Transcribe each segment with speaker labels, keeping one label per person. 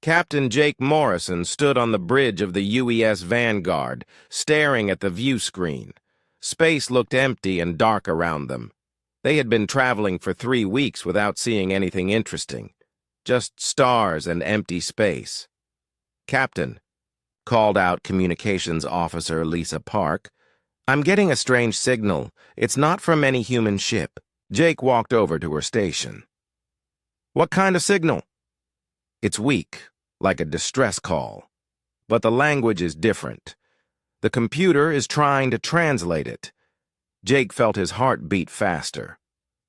Speaker 1: Captain Jake Morrison stood on the bridge of the UES Vanguard, staring at the view screen. Space looked empty and dark around them. They had been traveling for 3 weeks without seeing anything interesting. Just stars and empty space. "Captain," called out Communications Officer Lisa Park, "I'm getting a strange signal. It's not from any human ship." Jake walked over to her station. "What kind of signal?" "It's weak, like a distress call. But the language is different. The computer is trying to translate it." Jake felt his heart beat faster.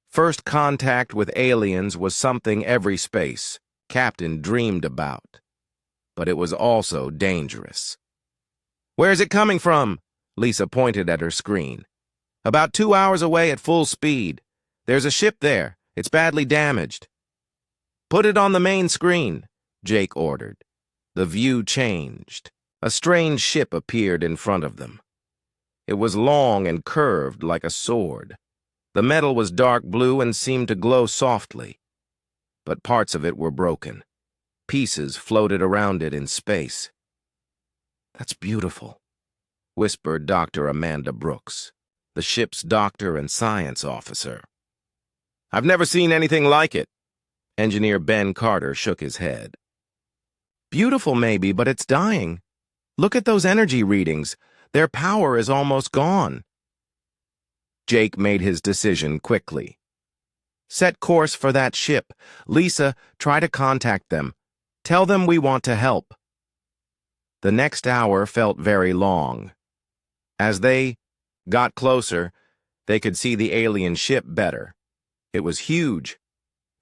Speaker 1: First contact with aliens was something every space captain dreamed about. But it was also dangerous. "Where's it coming from?" Lisa pointed at her screen. "About 2 hours away at full speed. There's a ship there. It's badly damaged." "Put it on the main screen," Jake ordered. The view changed. A strange ship appeared in front of them. It was long and curved like a sword. The metal was dark blue and seemed to glow softly. But parts of it were broken. Pieces floated around it in space. "That's beautiful," whispered Dr. Amanda Brooks, the ship's doctor and science officer. "I've never seen anything like it." Engineer Ben Carter shook his head. "Beautiful maybe, but it's dying. Look at those energy readings. Their power is almost gone." Jake made his decision quickly. "Set course for that ship. Lisa, try to contact them. Tell them we want to help." The next hour felt very long. As they got closer, they could see the alien ship better. It was huge,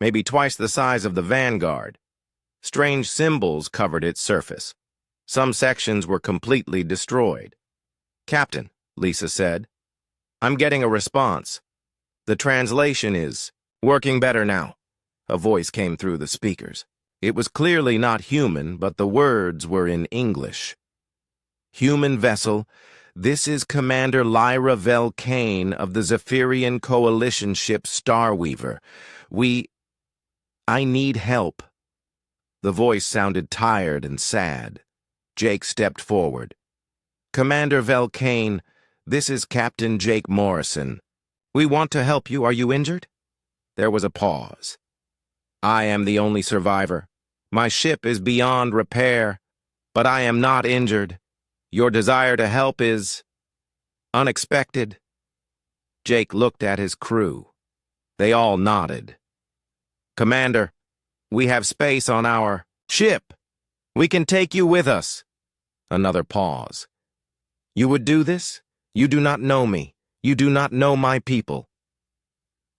Speaker 1: maybe twice the size of the Vanguard. Strange symbols covered its surface. Some sections were completely destroyed. "Captain," Lisa said, "I'm getting a response. The translation is working better now." A voice came through the speakers. It was clearly not human, but the words were in English. "Human vessel, this is Commander Lyra Velkane of the Zephyrian Coalition ship Starweaver. I need help." The voice sounded tired and sad. Jake stepped forward. "Commander Velkane, this is Captain Jake Morrison. We want to help you. Are you injured?" There was a pause. "I am the only survivor. My ship is beyond repair, but I am not injured. Your desire to help is unexpected." Jake looked at his crew. They all nodded. "Commander, we have space on our ship. We can take you with us." Another pause. "You would do this? You do not know me. You do not know my people."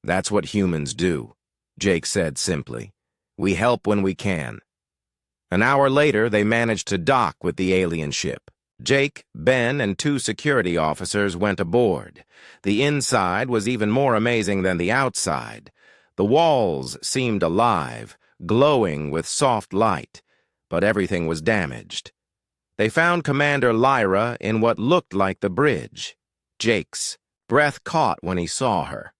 Speaker 1: "That's what humans do," Jake said simply. "We help when we can." An hour later, they managed to dock with the alien ship. Jake, Ben, and 2 security officers went aboard. The inside was even more amazing than the outside. The walls seemed alive, glowing with soft light, but everything was damaged. They found Commander Lyra in what looked like the bridge. Jake's breath caught when he saw her.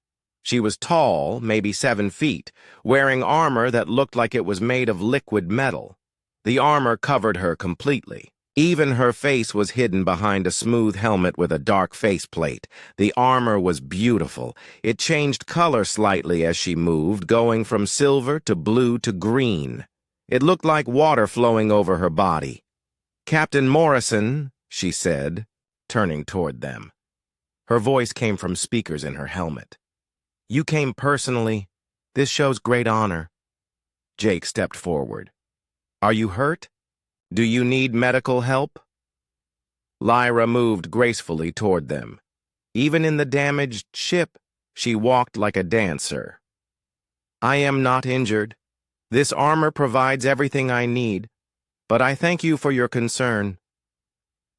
Speaker 1: She was tall, maybe 7 feet, wearing armor that looked like it was made of liquid metal. The armor covered her completely. Even her face was hidden behind a smooth helmet with a dark faceplate. The armor was beautiful. It changed color slightly as she moved, going from silver to blue to green. It looked like water flowing over her body. "Captain Morrison," she said, turning toward them. Her voice came from speakers in her helmet. "You came personally. This shows great honor." Jake stepped forward. "Are you hurt? Do you need medical help?" Lyra moved gracefully toward them. Even in the damaged ship, she walked like a dancer. "I am not injured. This armor provides everything I need, but I thank you for your concern."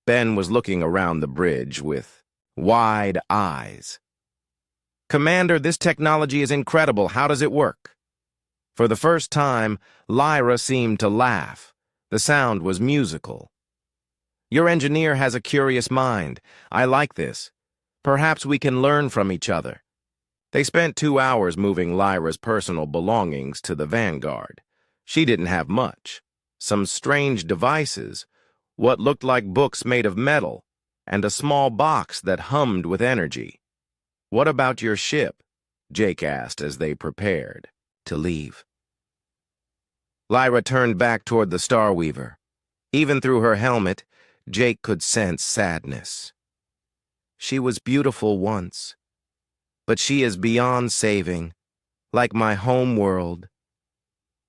Speaker 1: Ben was looking around the bridge with wide eyes. "Commander, this technology is incredible. How does it work?" For the first time, Lyra seemed to laugh. The sound was musical. "Your engineer has a curious mind. I like this. Perhaps we can learn from each other." They spent 2 hours moving Lyra's personal belongings to the Vanguard. She didn't have much. some strange devices, what looked like books made of metal, and a small box that hummed with energy. "What about your ship?" Jake asked as they prepared to leave. Lyra turned back toward the Starweaver. Even through her helmet, Jake could sense sadness. "She was beautiful once, but she is beyond saving, like my home world."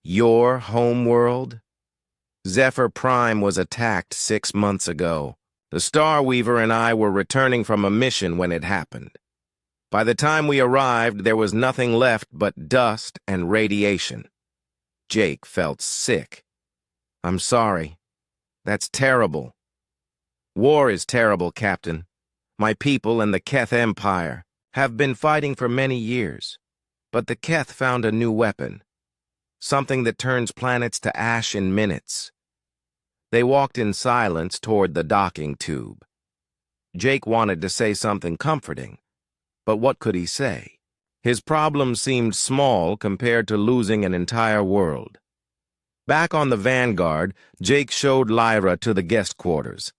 Speaker 1: "Your home world?" "Zephyr Prime was attacked 6 months ago. The Starweaver and I were returning from a mission when it happened. By the time we arrived, there was nothing left but dust and radiation." Jake felt sick. "I'm sorry. That's terrible." "War is terrible, Captain. My people and the Keth Empire have been fighting for many years, but the Keth found a new weapon, something that turns planets to ash in minutes." They walked in silence toward the docking tube. Jake wanted to say something comforting, but what could he say? His problem seemed small compared to losing an entire world. Back on the Vanguard, Jake showed Lyra to the guest quarters.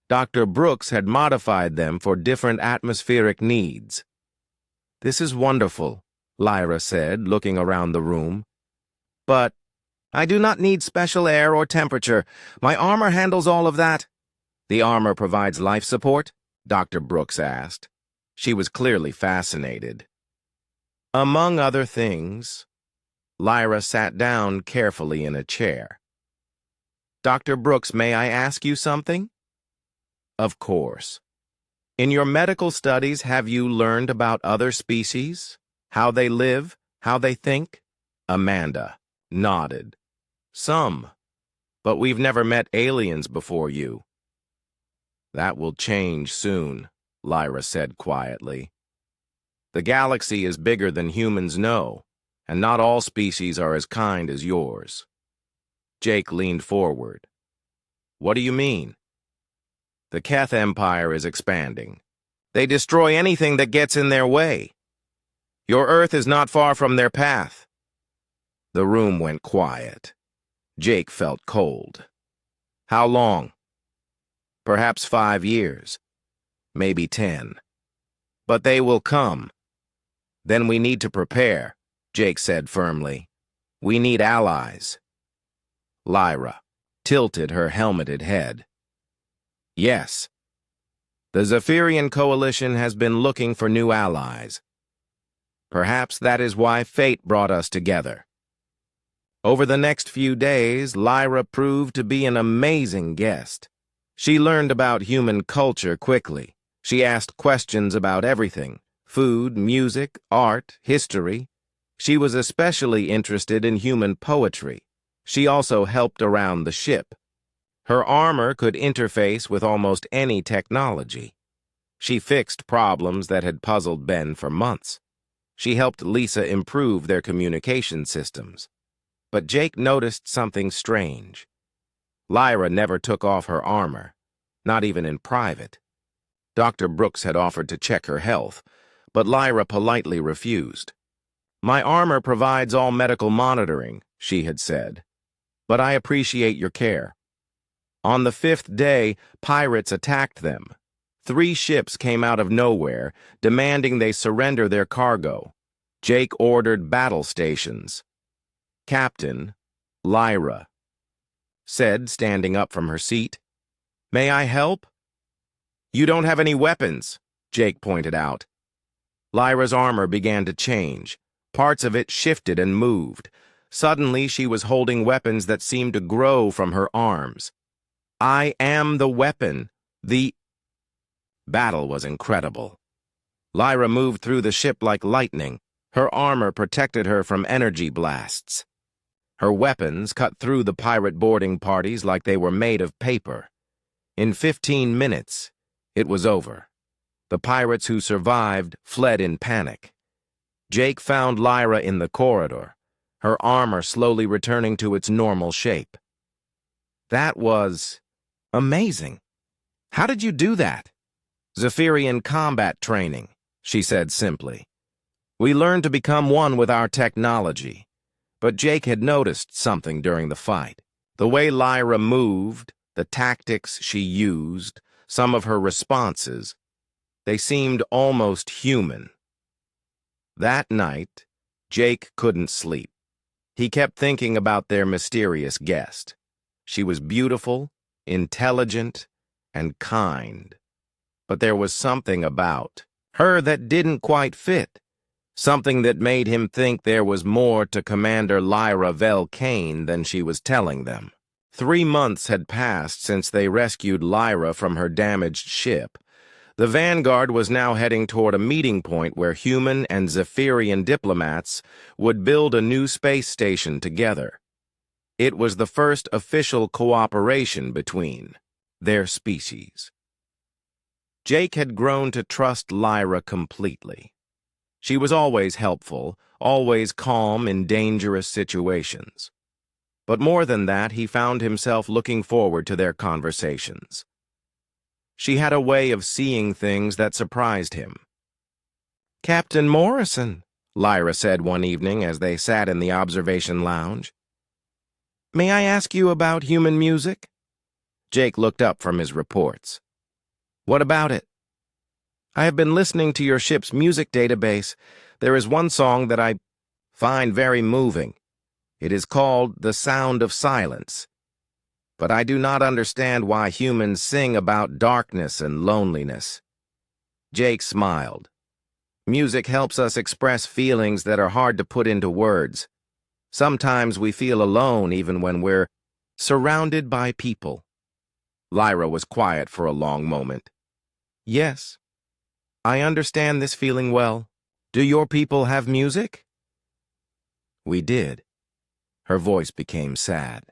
Speaker 1: Dr. Brooks had modified them for different atmospheric needs. "This is wonderful," Lyra said, looking around the room. "But I do not need special air or temperature. My armor handles all of that." "The armor provides life support?" Dr. Brooks asked. She was clearly fascinated. "Among other things." Lyra sat down carefully in a chair. "Dr. Brooks, may I ask you something?" "Of course. In your medical studies, have you learned about other species? How they live? How they think?" Amanda nodded. "Some, but we've never met aliens before you." "That will change soon," Lyra said quietly. "The galaxy is bigger than humans know, and not all species are as kind as yours." Jake leaned forward. "What do you mean?" "The Keth Empire is expanding. They destroy anything that gets in their way. Your Earth is not far from their path." The room went quiet. Jake felt cold. "How long?" "Perhaps 5 years. Maybe 10. But they will come. Then we need to prepare," Jake said firmly. "We need allies." Lyra tilted her helmeted head. "Yes. The Zephyrian Coalition has been looking for new allies. Perhaps that is why fate brought us together." Over the next few days, Lyra proved to be an amazing guest. She learned about human culture quickly. She asked questions about everything: food, music, art, history. She was especially interested in human poetry. She also helped around the ship. Her armor could interface with almost any technology. She fixed problems that had puzzled Ben for months. She helped Lisa improve their communication systems. But Jake noticed something strange. Lyra never took off her armor, not even in private. Dr. Brooks had offered to check her health, but Lyra politely refused. "My armor provides all medical monitoring," she had said, "but I appreciate your care." On the 5th day, pirates attacked them. 3 ships came out of nowhere, demanding they surrender their cargo. Jake ordered battle stations. "Captain," Lyra said, standing up from her seat. "May I help?" "You don't have any weapons," Jake pointed out. Lyra's armor began to change. Parts of it shifted and moved. Suddenly, she was holding weapons that seemed to grow from her arms. "I am the weapon. The..." Battle was incredible. Lyra moved through the ship like lightning. Her armor protected her from energy blasts. Her weapons cut through the pirate boarding parties like they were made of paper. In 15 minutes, it was over. The pirates who survived fled in panic. Jake found Lyra in the corridor, her armor slowly returning to its normal shape. "That was amazing. How did you do that?" "Zephyrian combat training," she said simply. "We learned to become one with our technology." But Jake had noticed something during the fight. The way Lyra moved, the tactics she used, some of her responses, they seemed almost human. That night, Jake couldn't sleep. He kept thinking about their mysterious guest. She was beautiful, intelligent, and kind. But there was something about her that didn't quite fit. Something that made him think there was more to Commander Lyra Velkane than she was telling them. 3 months had passed since they rescued Lyra from her damaged ship. The Vanguard was now heading toward a meeting point where human and Zephyrian diplomats would build a new space station together. It was the first official cooperation between their species. Jake had grown to trust Lyra completely. She was always helpful, always calm in dangerous situations. But more than that, he found himself looking forward to their conversations. She had a way of seeing things that surprised him. "Captain Morrison," Lyra said one evening as they sat in the observation lounge. "May I ask you about human music?" Jake looked up from his reports. "What about it?" "I have been listening to your ship's music database. There is one song that I find very moving. It is called The Sound of Silence. But I do not understand why humans sing about darkness and loneliness." Jake smiled. "Music helps us express feelings that are hard to put into words. Sometimes we feel alone even when we're surrounded by people." Lyra was quiet for a long moment. "Yes, I understand this feeling well. Do your people have music?" "We did." Her voice became sad.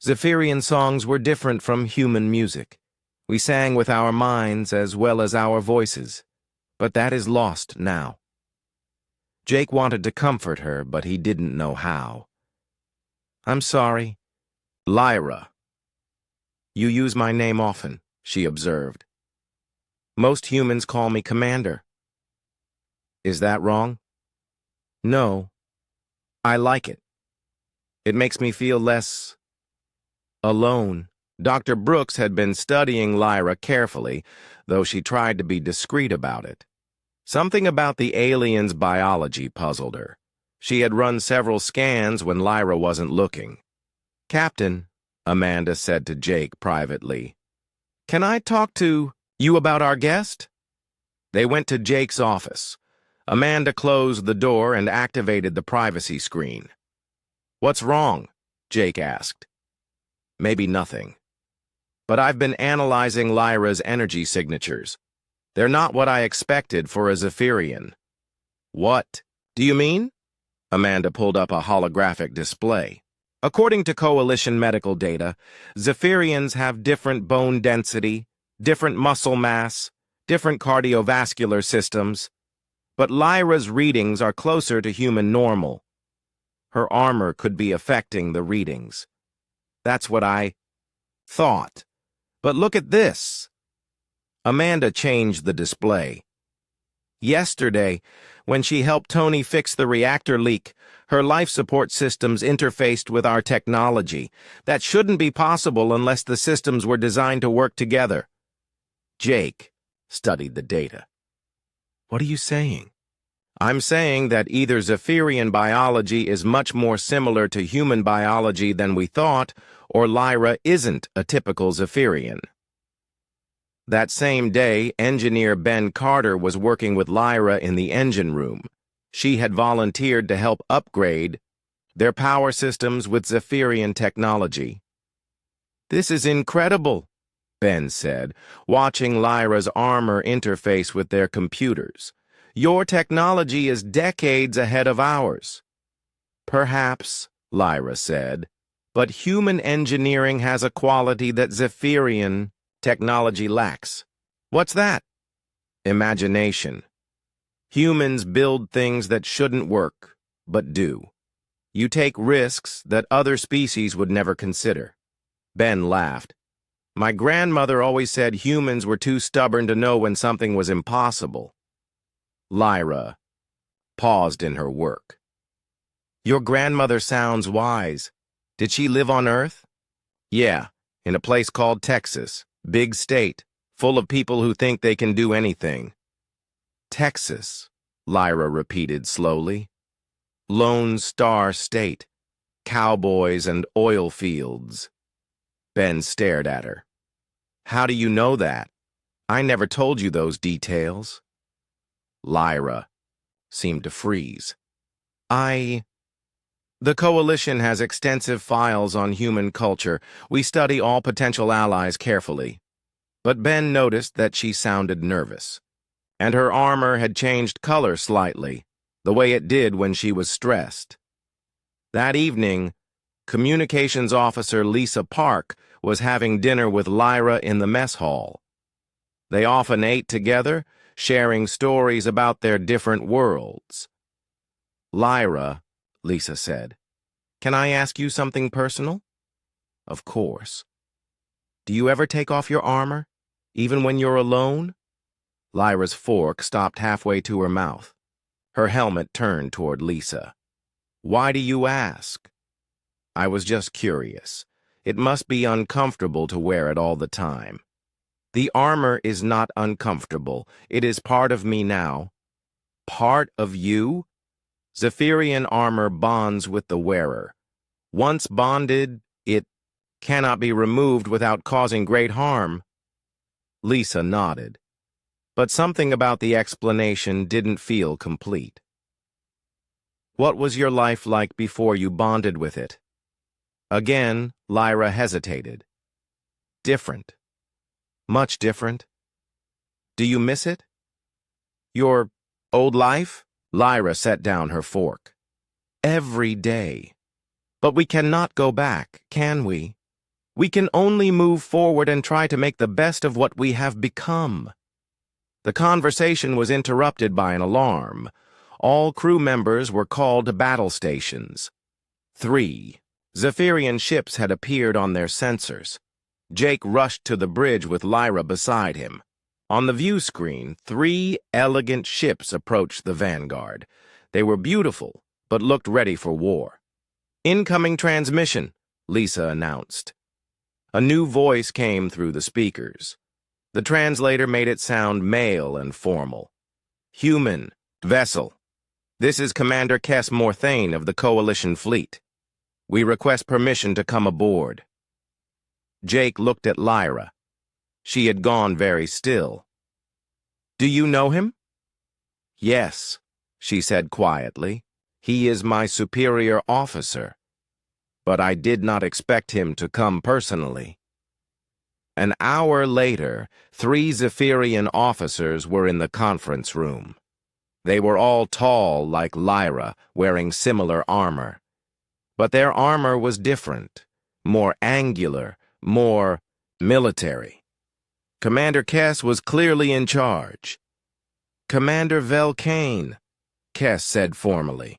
Speaker 1: "Zephyrian songs were different from human music. We sang with our minds as well as our voices, but that is lost now." Jake wanted to comfort her, but he didn't know how. "I'm sorry." "Lyra." "You use my name often," she observed. "Most humans call me Commander." "Is that wrong?" "No. I like it. It makes me feel less alone." Dr. Brooks had been studying Lyra carefully, though she tried to be discreet about it. Something about the alien's biology puzzled her. She had run several scans when Lyra wasn't looking. "Captain," Amanda said to Jake privately, "can I talk to you about our guest?" They went to Jake's office. Amanda closed the door and activated the privacy screen. "What's wrong?" Jake asked. "Maybe nothing. But I've been analyzing Lyra's energy signatures. They're not what I expected for a Zephyrian." "What do you mean?" Amanda pulled up a holographic display. "According to Coalition medical data, Zephyrians have different bone density, different muscle mass, different cardiovascular systems, but Lyra's readings are closer to human normal. Her armor could be affecting the readings. That's what I thought. But look at this." Amanda changed the display. "Yesterday, when she helped Tony fix the reactor leak, her life support systems interfaced with our technology. That shouldn't be possible unless the systems were designed to work together." Jake studied the data. "What are you saying?" "I'm saying that either Zephyrian biology is much more similar to human biology than we thought, or Lyra isn't a typical Zephyrian." That same day, engineer Ben Carter was working with Lyra in the engine room. She had volunteered to help upgrade their power systems with Zephyrian technology. "This is incredible," Ben said, watching Lyra's armor interface with their computers. "Your technology is decades ahead of ours." "Perhaps," Lyra said, "but human engineering has a quality that Zephyrian technology lacks." "What's that?" "Imagination. Humans build things that shouldn't work, but do. You take risks that other species would never consider." Ben laughed. "My grandmother always said humans were too stubborn to know when something was impossible." Lyra paused in her work. "Your grandmother sounds wise." Did she live on Earth? Yeah, in a place called Texas. Big state, full of people who think they can do anything. Texas, Lyra repeated slowly. Lone Star State. Cowboys and oil fields. Ben stared at her. How do you know that? I never told you those details. Lyra seemed to freeze. The Coalition has extensive files on human culture. We study all potential allies carefully. But Ben noticed that she sounded nervous, and her armor had changed color slightly, the way it did when she was stressed. That evening, Communications Officer Lisa Park was having dinner with Lyra in the mess hall. They often ate together, sharing stories about their different worlds. Lyra, Lisa said, "Can I ask you something personal?" "Of course." "Do you ever take off your armor, even when you're alone?" Lyra's fork stopped halfway to her mouth. Her helmet turned toward Lisa. "Why do you ask?" "I was just curious. It must be uncomfortable to wear it all the time." "The armor is not uncomfortable. It is part of me now." "Part of you?" "Zephyrian armor bonds with the wearer. Once bonded, it cannot be removed without causing great harm." Lisa nodded, but something about the explanation didn't feel complete. "What was your life like before you bonded with it?" Again, Lyra hesitated. "Different. Much different. Do you miss it?" "Your old life?" Lyra set down her fork. "Every day. But we cannot go back, can we? We can only move forward and try to make the best of what we have become." The conversation was interrupted by an alarm. All crew members were called to battle stations. 3 Zephyrian ships had appeared on their sensors. Jake rushed to the bridge with Lyra beside him. On the view screen, 3 elegant ships approached the vanguard. They were beautiful, but looked ready for war. "Incoming transmission," Lisa announced. A new voice came through the speakers. The translator made it sound male and formal. "Human, vessel. This is Commander Kes Morthane of the Coalition Fleet. We request permission to come aboard." Jake looked at Lyra. She had gone very still. "Do you know him?" "Yes," she said quietly. "He is my superior officer. But I did not expect him to come personally." An hour later, 3 Zephyrian officers were in the conference room. They were all tall like Lyra, wearing similar armor. But their armor was different, more angular, more military. Commander Kes was clearly in charge. "Commander Velkane," Kes said formally.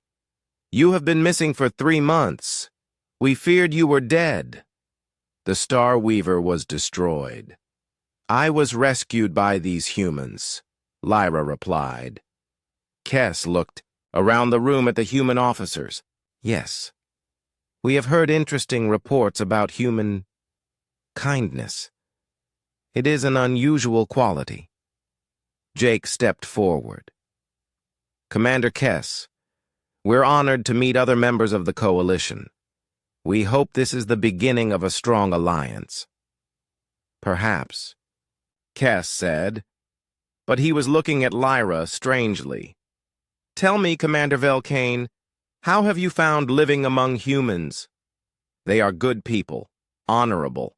Speaker 1: "You have been missing for 3 months. We feared you were dead." The Star Weaver was destroyed. "I was rescued by these humans," Lyra replied. Kes looked around the room at the human officers. "Yes. We have heard interesting reports about human kindness. It is an unusual quality." Jake stepped forward. "Commander Kes, we're honored to meet other members of the Coalition. We hope this is the beginning of a strong alliance." "Perhaps," Kes said, but he was looking at Lyra strangely. "Tell me, Commander Velkane, how have you found living among humans?" "They are good people, honorable.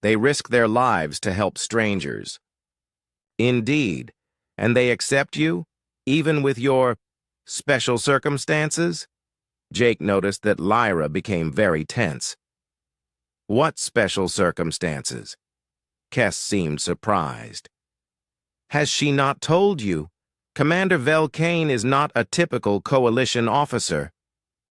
Speaker 1: They risk their lives to help strangers." "Indeed. And they accept you, even with your special circumstances?" Jake noticed that Lyra became very tense. "What special circumstances?" Kes seemed surprised. "Has she not told you? Commander Velkane is not a typical Coalition officer.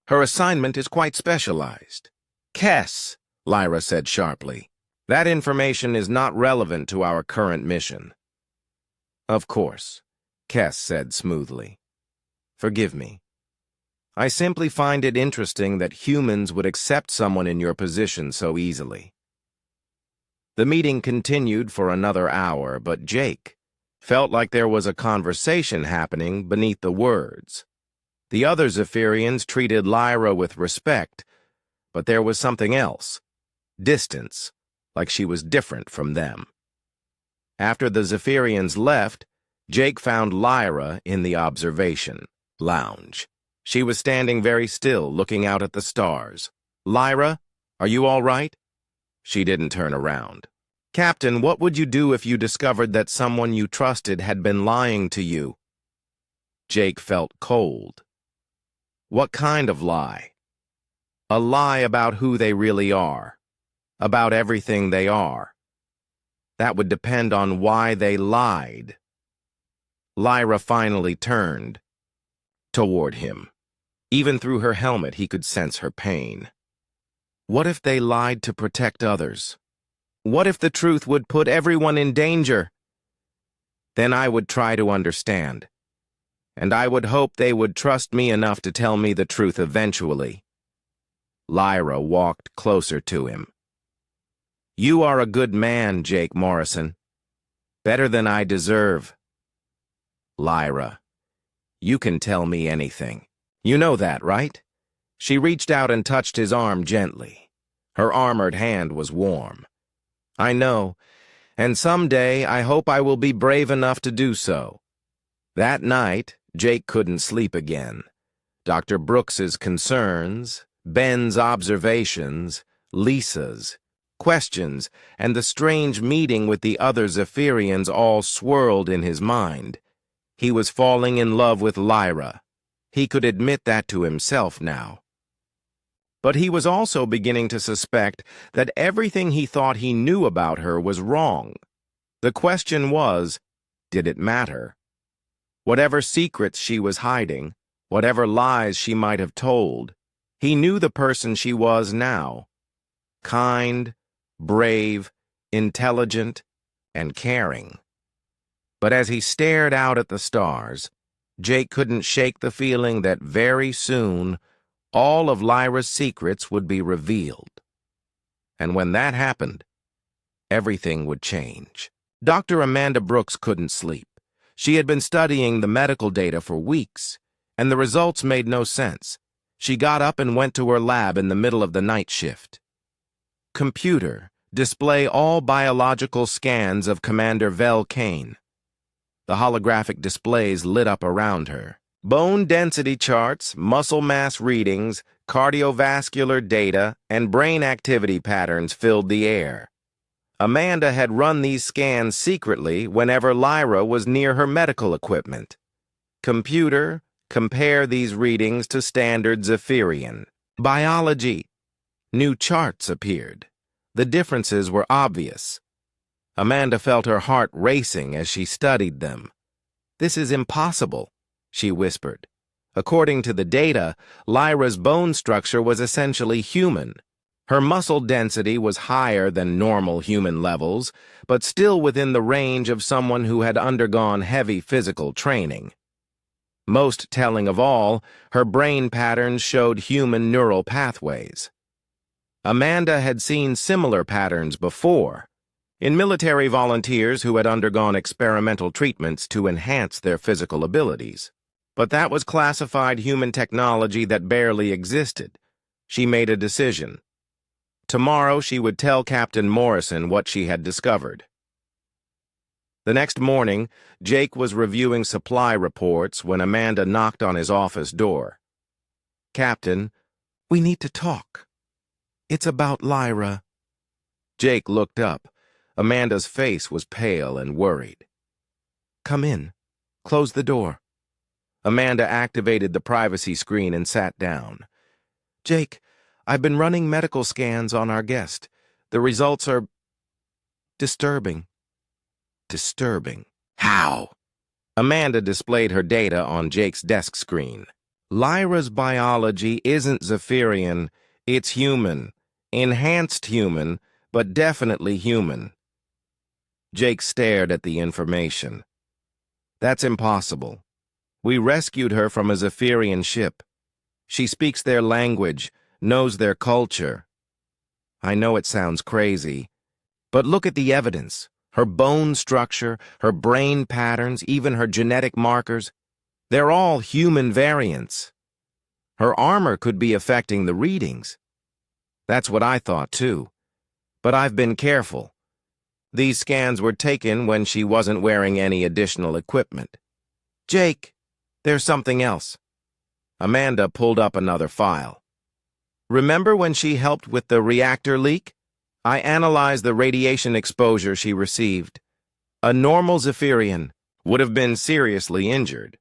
Speaker 1: Her assignment is quite specialized." "Kes," Lyra said sharply, "that information is not relevant to our current mission." "Of course," Kes said smoothly. "Forgive me." I simply find it interesting that humans would accept someone in your position so easily. The meeting continued for another hour, but Jake felt like there was a conversation happening beneath the words. The other Zephyrians treated Lyra with respect, but there was something else. Distance, like she was different from them. After the Zephyrians left, Jake found Lyra in the observation lounge. She was standing very still, looking out at the stars. "Lyra, are you all right?" She didn't turn around. "Captain, what would you do if you discovered that someone you trusted had been lying to you?" Jake felt cold. What kind of lie? A lie about who they really are, about everything they are. That would depend on why they lied. Lyra finally turned toward him. Even through her helmet, he could sense her pain. What if they lied to protect others? What if the truth would put everyone in danger? Then I would try to understand. And I would hope they would trust me enough to tell me the truth eventually. Lyra walked closer to him. "You are a good man, Jake Morrison. Better than I deserve." "Lyra, you can tell me anything. You know that, right?" She reached out and touched his arm gently. Her armored hand was warm. "I know, and someday I hope I will be brave enough to do so." That night, Jake couldn't sleep again. Dr. Brooks's concerns, Ben's observations, Lisa's questions, and the strange meeting with the other Zephyrians all swirled in his mind. He was falling in love with Lyra. He could admit that to himself now. But he was also beginning to suspect that everything he thought he knew about her was wrong. The question was, did it matter? Whatever secrets she was hiding, whatever lies she might have told, he knew the person she was now. Kind, brave, intelligent, and caring. But as he stared out at the stars, Jake couldn't shake the feeling that very soon all of Lyra's secrets would be revealed. And when that happened, everything would change. Dr. Amanda Brooks couldn't sleep. She had been studying the medical data for weeks, and the results made no sense. She got up and went to her lab in the middle of the night shift. "Computer, display all biological scans of Commander Vel Kane." The holographic displays lit up around her. Bone density charts, muscle mass readings, cardiovascular data, and brain activity patterns filled the air. Amanda had run these scans secretly whenever Lyra was near her medical equipment. "Computer, compare these readings to standard Zephyrian biology." New charts appeared. The differences were obvious. Amanda felt her heart racing as she studied them. "This is impossible," she whispered. According to the data, Lyra's bone structure was essentially human. Her muscle density was higher than normal human levels, but still within the range of someone who had undergone heavy physical training. Most telling of all, her brain patterns showed human neural pathways. Amanda had seen similar patterns before, in military volunteers who had undergone experimental treatments to enhance their physical abilities. But that was classified human technology that barely existed. She made a decision. Tomorrow she would tell Captain Morrison what she had discovered. The next morning, Jake was reviewing supply reports when Amanda knocked on his office door. "Captain, we need to talk. It's about Lyra." Jake looked up. Amanda's face was pale and worried. "Come in. Close the door." Amanda activated the privacy screen and sat down. "Jake, I've been running medical scans on our guest. The results are disturbing." "Disturbing? How?" Amanda displayed her data on Jake's desk screen. "Lyra's biology isn't Zephyrian, it's human. Enhanced human, but definitely human." Jake stared at the information. "That's impossible. We rescued her from a Zephyrian ship. She speaks their language, knows their culture. I know it sounds crazy, but look at the evidence. Her bone structure, her brain patterns, even her genetic markers, they're all human variants. Her armor could be affecting the readings. That's what I thought too. But I've been careful. These scans were taken when she wasn't wearing any additional equipment. Jake, there's something else. Amanda pulled up another file. Remember when she helped with the reactor leak? I analyzed the radiation exposure she received. A normal Zephyrian would have been seriously injured,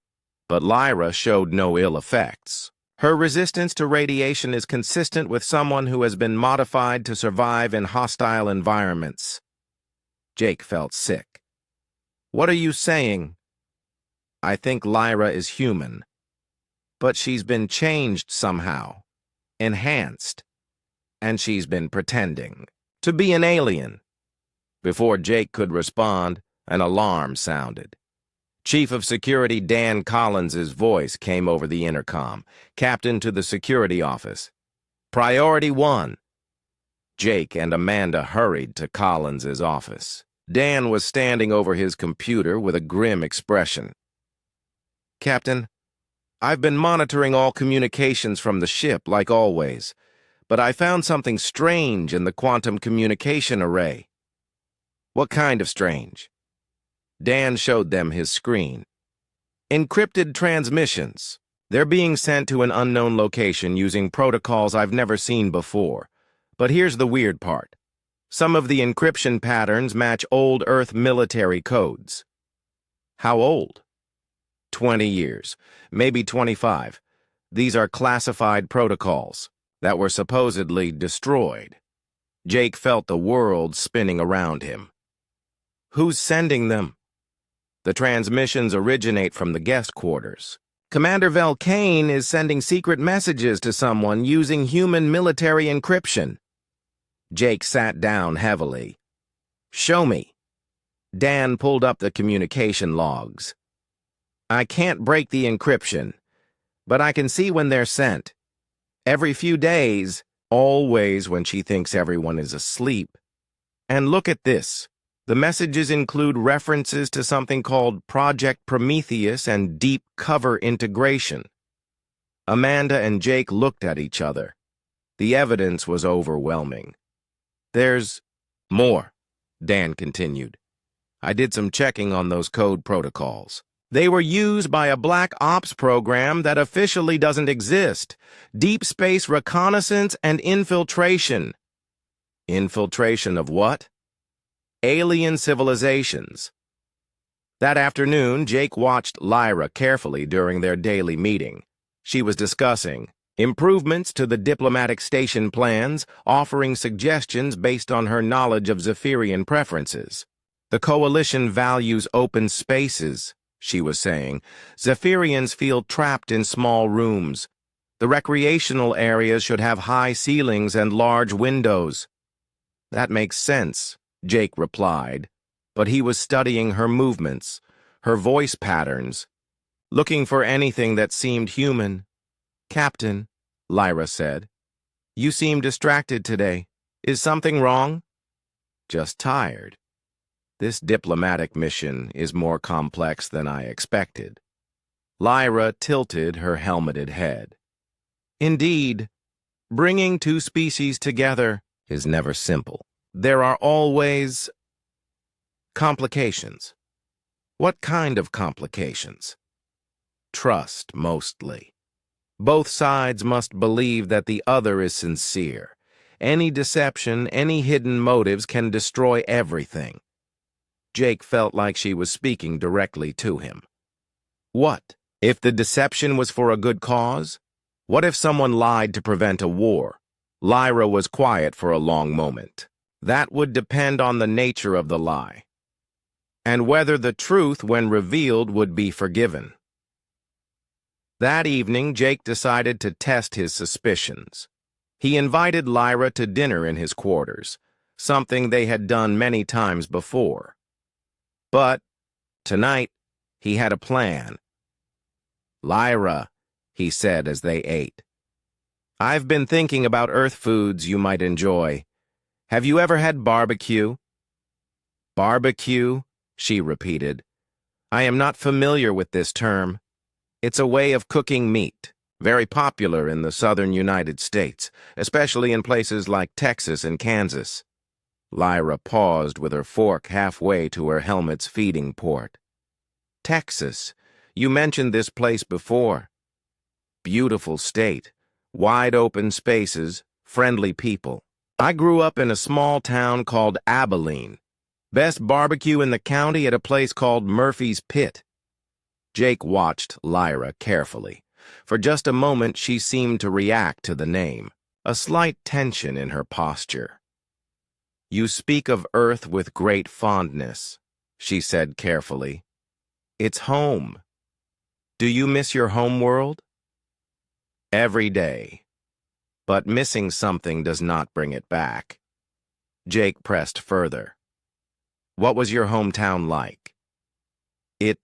Speaker 1: but Lyra showed no ill effects. Her resistance to radiation is consistent with someone who has been modified to survive in hostile environments. Jake felt sick. What are you saying? I think Lyra is human, but she's been changed somehow, enhanced, and she's been pretending to be an alien. Before Jake could respond, an alarm sounded. Chief of Security Dan Collins's voice came over the intercom. Captain to the security office. Priority 1. Jake and Amanda hurried to Collins's office. Dan was standing over his computer with a grim expression. Captain, I've been monitoring all communications from the ship, like always, but I found something strange in the quantum communication array. What kind of strange? Dan showed them his screen. Encrypted transmissions. They're being sent to an unknown location using protocols I've never seen before. But here's the weird part. Some of the encryption patterns match old Earth military codes. How old? 20 years, maybe 25. These are classified protocols that were supposedly destroyed. Jake felt the world spinning around him. Who's sending them? The transmissions originate from the guest quarters. Commander Velcane is sending secret messages to someone using human military encryption. Jake sat down heavily. Show me. Dan pulled up the communication logs. I can't break the encryption, but I can see when they're sent. Every few days, always when she thinks everyone is asleep. And look at this. The messages include references to something called Project Prometheus and deep cover integration. Amanda and Jake looked at each other. The evidence was overwhelming. There's more, Dan continued. I did some checking on those code protocols. They were used by a black ops program that officially doesn't exist. Deep space reconnaissance and infiltration. Infiltration of what? Alien civilizations. That afternoon, Jake watched Lyra carefully during their daily meeting. She was discussing improvements to the diplomatic station plans, offering suggestions based on her knowledge of Zephyrian preferences. The coalition values open spaces, she was saying. Zephyrians feel trapped in small rooms. The recreational areas should have high ceilings and large windows. That makes sense, Jake replied, but he was studying her movements, her voice patterns, looking for anything that seemed human. Captain, Lyra said, you seem distracted today. Is something wrong? Just tired. This diplomatic mission is more complex than I expected. Lyra tilted her helmeted head. Indeed, bringing two species together is never simple. There are always complications. What kind of complications? Trust, mostly. Both sides must believe that the other is sincere. Any deception, any hidden motives can destroy everything. Jake felt like she was speaking directly to him. What if the deception was for a good cause? What if someone lied to prevent a war? Lyra was quiet for a long moment. That would depend on the nature of the lie, and whether the truth, when revealed, would be forgiven. That evening, Jake decided to test his suspicions. He invited Lyra to dinner in his quarters, something they had done many times before. But tonight, he had a plan. Lyra, he said as they ate, I've been thinking about Earth foods you might enjoy. Have you ever had barbecue? Barbecue, she repeated. I am not familiar with this term. It's a way of cooking meat, very popular in the southern United States, especially in places like Texas and Kansas. Lyra paused with her fork halfway to her helmet's feeding port. Texas. You mentioned this place before. Beautiful state, wide open spaces, friendly people. I grew up in a small town called Abilene. Best barbecue in the county at a place called Murphy's Pit. Jake watched Lyra carefully. For just a moment she seemed to react to the name, a slight tension in her posture. You speak of Earth with great fondness, she said carefully. It's home. Do you miss your home world? Every day. But missing something does not bring it back. Jake pressed further. What was your hometown like? It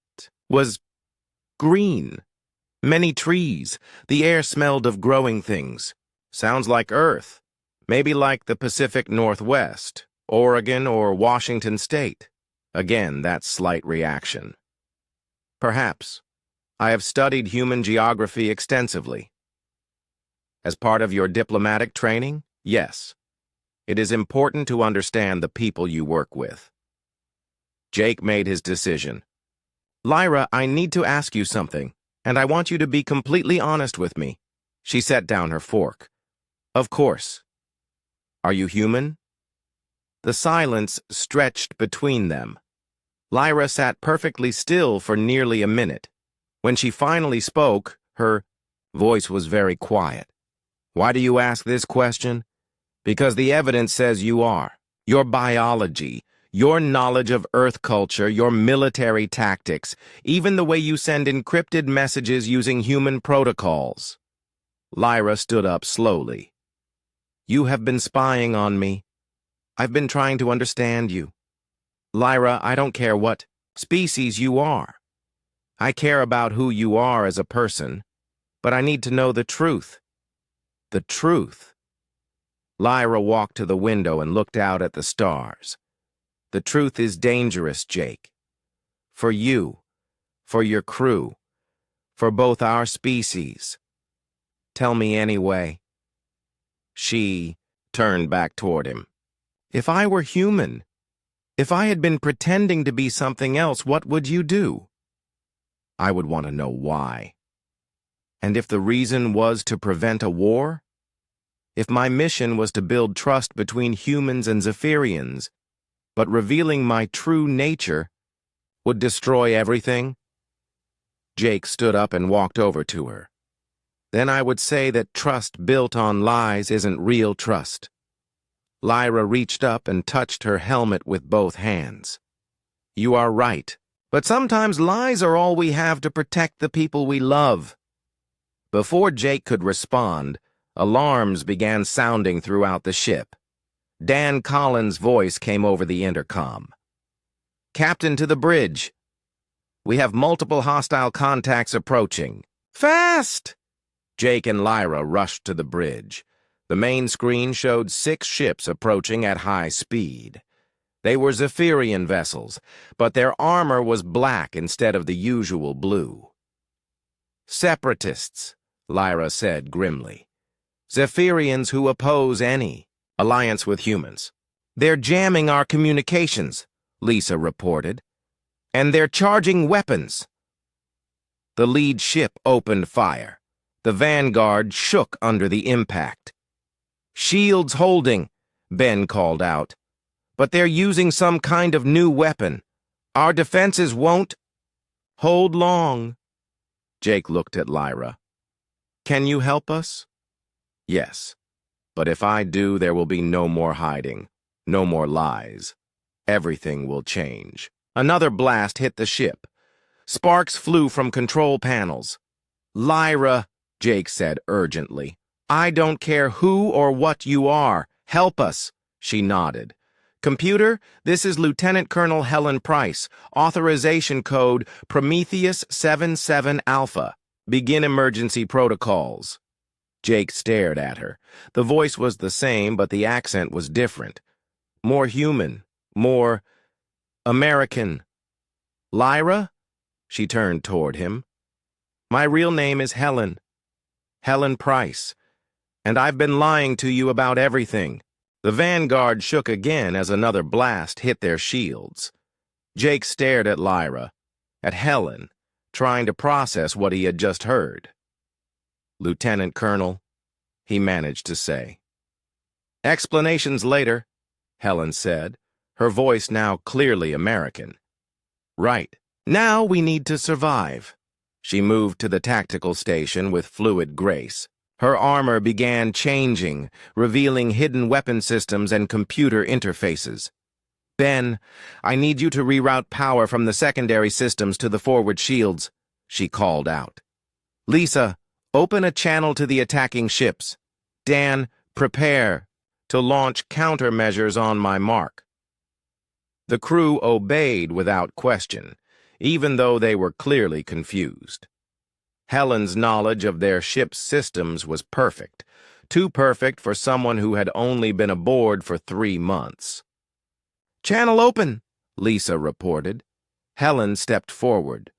Speaker 1: was green. Many trees. The air smelled of growing things. Sounds like Earth. Maybe like the Pacific Northwest, Oregon, or Washington State. Again, that slight reaction. Perhaps. I have studied human geography extensively. As part of your diplomatic training? Yes. It is important to understand the people you work with. Jake made his decision. Lyra, I need to ask you something, and I want you to be completely honest with me. She set down her fork. Of course. Are you human? The silence stretched between them. Lyra sat perfectly still for nearly a minute. When she finally spoke, her voice was very quiet. Why do you ask this question? Because the evidence says you are. Your biology, your knowledge of Earth culture, your military tactics, even the way you send encrypted messages using human protocols. Lyra stood up slowly. You have been spying on me. I've been trying to understand you. Lyra, I don't care what species you are. I care about who you are as a person, but I need to know the truth. The truth. Lyra walked to the window and looked out at the stars. The truth is dangerous, Jake. For you, for your crew, for both our species. Tell me anyway. She turned back toward him. If I were human, if I had been pretending to be something else, what would you do? I would want to know why. And if the reason was to prevent a war? If my mission was to build trust between humans and Zephyrians, but revealing my true nature would destroy everything? Jake stood up and walked over to her. Then I would say that trust built on lies isn't real trust. Lyra reached up and touched her helmet with both hands. You are right, but sometimes lies are all we have to protect the people we love. Before Jake could respond, alarms began sounding throughout the ship. Dan Collins' voice came over the intercom. Captain, to the bridge. We have multiple hostile contacts approaching. Fast! Jake and Lyra rushed to the bridge. The main screen showed 6 ships approaching at high speed. They were Zephyrian vessels, but their armor was black instead of the usual blue. Separatists, Lyra said grimly. Zephyrians who oppose any alliance with humans. They're jamming our communications, Lisa reported. And they're charging weapons. The lead ship opened fire. The Vanguard shook under the impact. Shields holding, Ben called out. But they're using some kind of new weapon. Our defenses won't hold long. Jake looked at Lyra. Can you help us? Yes. But if I do, there will be no more hiding, no more lies. Everything will change. Another blast hit the ship. Sparks flew from control panels. Lyra, Jake said urgently. I don't care who or what you are. Help us. She nodded. Computer, this is Lieutenant Colonel Helen Price. Authorization code Prometheus 77 Alpha. Begin emergency protocols. Jake stared at her. The voice was the same, but the accent was different. More human, more American. Lyra? She turned toward him. My real name is Helen. Helen Price. And I've been lying to you about everything. The vanguard shook again as another blast hit their shields. Jake stared at Lyra, at Helen, trying to process what he had just heard. Lieutenant Colonel, he managed to say. Explanations later, Helen said, her voice now clearly American. Right. Now we need to survive. She moved to the tactical station with fluid grace. Her armor began changing, revealing hidden weapon systems and computer interfaces. Ben, I need you to reroute power from the secondary systems to the forward shields, she called out. Lisa, open a channel to the attacking ships. Dan, prepare to launch countermeasures on my mark. The crew obeyed without question, even though they were clearly confused. Helen's knowledge of their ship's systems was perfect, too perfect for someone who had only been aboard for 3 months. Channel open, Lisa reported. Helen stepped forward.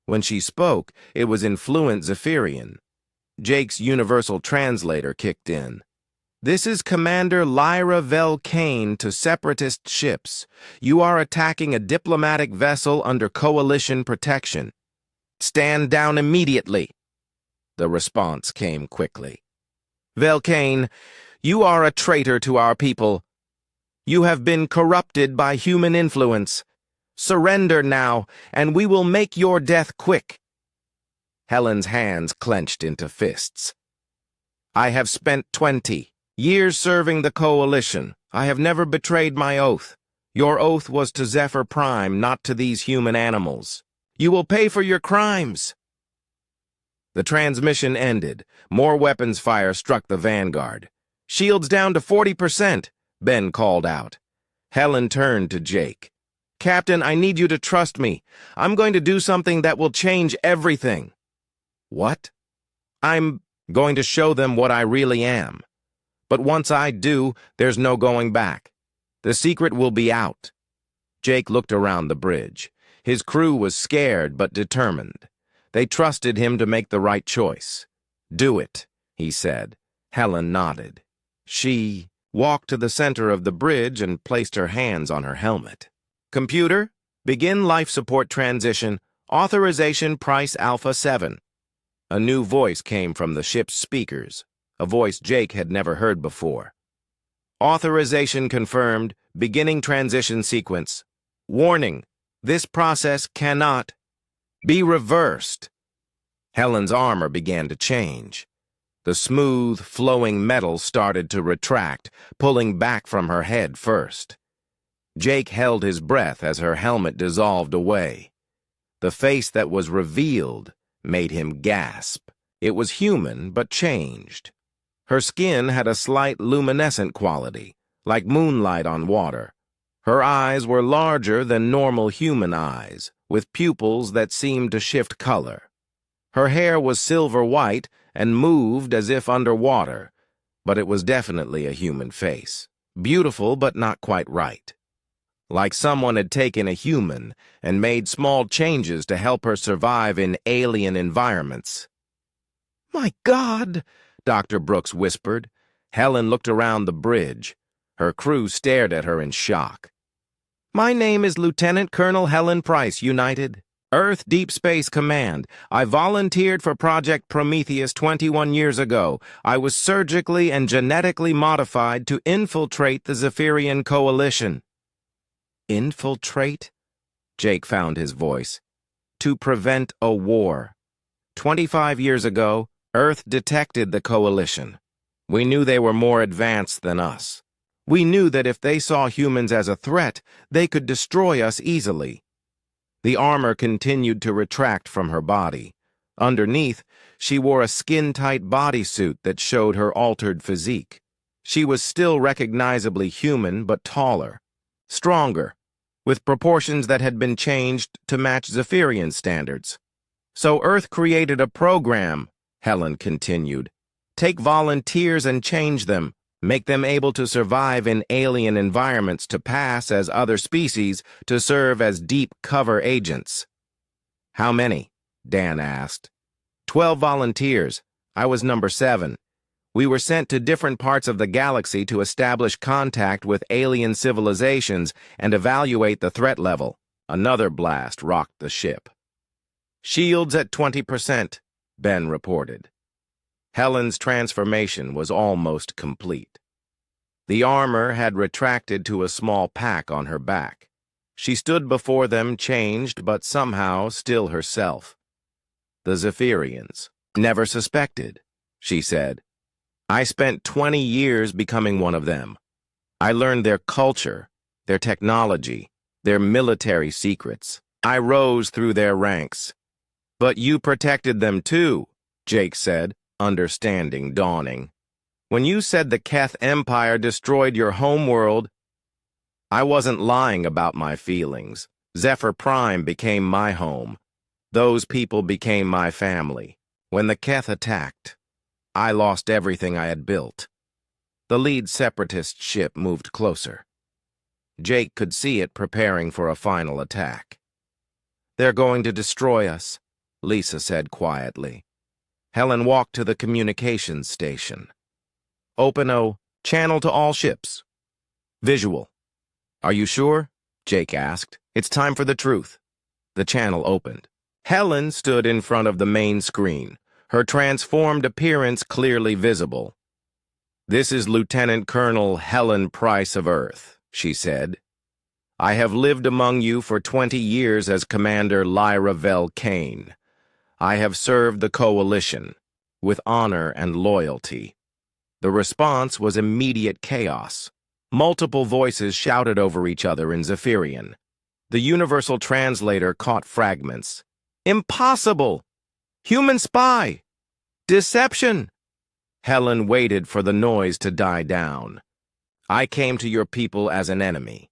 Speaker 1: When she spoke, it was in fluent Zephyrian. Jake's universal translator kicked in. This is Commander Lyra Velkane to Separatist ships. You are attacking a diplomatic vessel under coalition protection. Stand down immediately. The response came quickly. Velkane, you are a traitor to our people. You have been corrupted by human influence. Surrender now, and we will make your death quick. Helen's hands clenched into fists. I have spent 20 years serving the coalition. I have never betrayed my oath. Your oath was to Zephyr Prime, not to these human animals. You will pay for your crimes. The transmission ended. More weapons fire struck the vanguard. Shields down to 40%, Ben called out. Helen turned to Jake. Captain, I need you to trust me. I'm going to do something that will change everything. What? I'm going to show them what I really am. But once I do, there's no going back. The secret will be out. Jake looked around the bridge. His crew was scared but determined. They trusted him to make the right choice. Do it, he said. Helen nodded. She walked to the center of the bridge and placed her hands on her helmet. Computer, begin life support transition. Authorization price Alpha 7. A new voice came from the ship's speakers, a voice Jake had never heard before. Authorization confirmed. Beginning transition sequence. Warning. This process cannot be reversed. Helen's armor began to change. The smooth, flowing metal started to retract, pulling back from her head first. Jake held his breath as her helmet dissolved away. The face that was revealed made him gasp. It was human, but changed. Her skin had a slight luminescent quality, like moonlight on water. Her eyes were larger than normal human eyes, with pupils that seemed to shift color. Her hair was silver white and moved as if underwater, but it was definitely a human face. Beautiful, but not quite right. Like someone had taken a human and made small changes to help her survive in alien environments. My God, Dr. Brooks whispered. Helen looked around the bridge. Her crew stared at her in shock. My name is Lieutenant Colonel Helen Price, United. Earth Deep Space Command. I volunteered for Project Prometheus 21 years ago. I was surgically and genetically modified to infiltrate the Zephyrian Coalition. Infiltrate? Jake found his voice. To prevent a war. 25 years ago, Earth detected the Coalition. We knew they were more advanced than us. We knew that if they saw humans as a threat, they could destroy us easily. The armor continued to retract from her body. Underneath, she wore a skin-tight bodysuit that showed her altered physique. She was still recognizably human, but taller, stronger, with proportions that had been changed to match Zephyrian standards. So Earth created a program, Helen continued, Take volunteers and change them. Make them able to survive in alien environments, to pass as other species, to serve as deep cover agents." "How many?" Dan asked. 12 volunteers. I was number 7. We were sent to different parts of the galaxy to establish contact with alien civilizations and evaluate the threat level." Another blast rocked the ship. "Shields at 20%, Ben reported. Helen's transformation was almost complete. The armor had retracted to a small pack on her back. She stood before them, changed, but somehow still herself. "The Zephyrians never suspected," she said. "I spent 20 years becoming one of them. I learned their culture, their technology, their military secrets. I rose through their ranks." "But you protected them too," Jake said, understanding dawning. "When you said the Keth Empire destroyed your homeworld, I wasn't lying about my feelings. Zephyr Prime became my home. Those people became my family. When the Keth attacked, I lost everything I had built." The lead separatist ship moved closer. Jake could see it preparing for a final attack. "They're going to destroy us," Lisa said quietly. Helen walked to the communications station. "Open a channel to all ships. Visual." "Are you sure?" Jake asked. "It's time for the truth." The channel opened. Helen stood in front of the main screen, her transformed appearance clearly visible. "This is Lieutenant Colonel Helen Price of Earth," she said. "I have lived among you for 20 years as Commander Lyra Vel Kane. I have served the Coalition with honor and loyalty." The response was immediate chaos. Multiple voices shouted over each other in Zephyrian. The universal translator caught fragments. "Impossible! Human spy! Deception!" Helen waited for the noise to die down. "I came to your people as an enemy.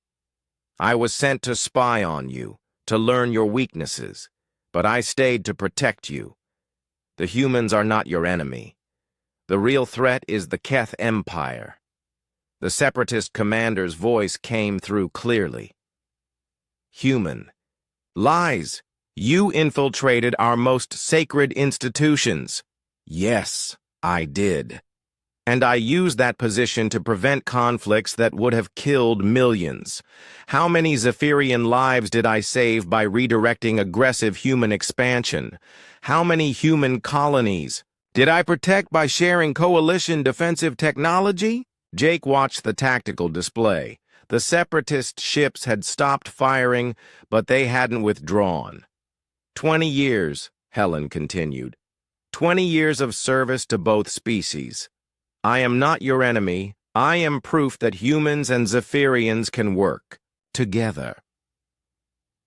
Speaker 1: I was sent to spy on you, to learn your weaknesses, but I stayed to protect you. The humans are not your enemy. The real threat is the Keth Empire." The separatist commander's voice came through clearly. "Human. Lies. You infiltrated our most sacred institutions." "Yes, I did. And I used that position to prevent conflicts that would have killed millions. How many Zephyrian lives did I save by redirecting aggressive human expansion? How many human colonies did I protect by sharing coalition defensive technology?" Jake watched the tactical display. The separatist ships had stopped firing, but they hadn't withdrawn. 20 years, Helen continued. 20 years of service to both species. I am not your enemy. I am proof that humans and Zephyrians can work together.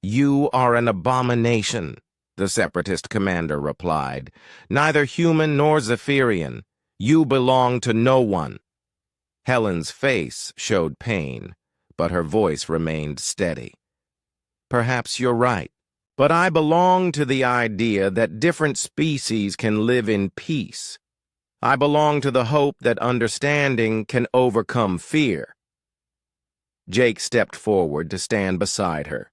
Speaker 1: "You are an abomination," the separatist commander replied. "Neither human nor Zephyrian. You belong to no one." Helen's face showed pain, but her voice remained steady. "Perhaps you're right, but I belong to the idea that different species can live in peace. I belong to the hope that understanding can overcome fear." Jake stepped forward to stand beside her.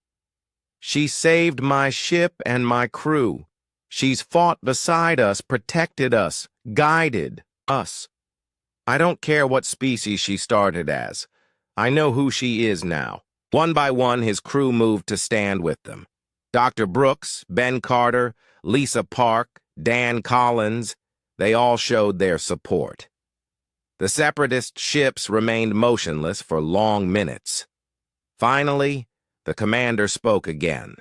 Speaker 1: "She saved my ship and my crew. She's fought beside us, protected us, guided us. I don't care what species she started as. I know who she is now." One by one, his crew moved to stand with them. Dr. Brooks, Ben Carter, Lisa Park, Dan Collins, they all showed their support. The separatist ships remained motionless for long minutes. Finally, the commander spoke again.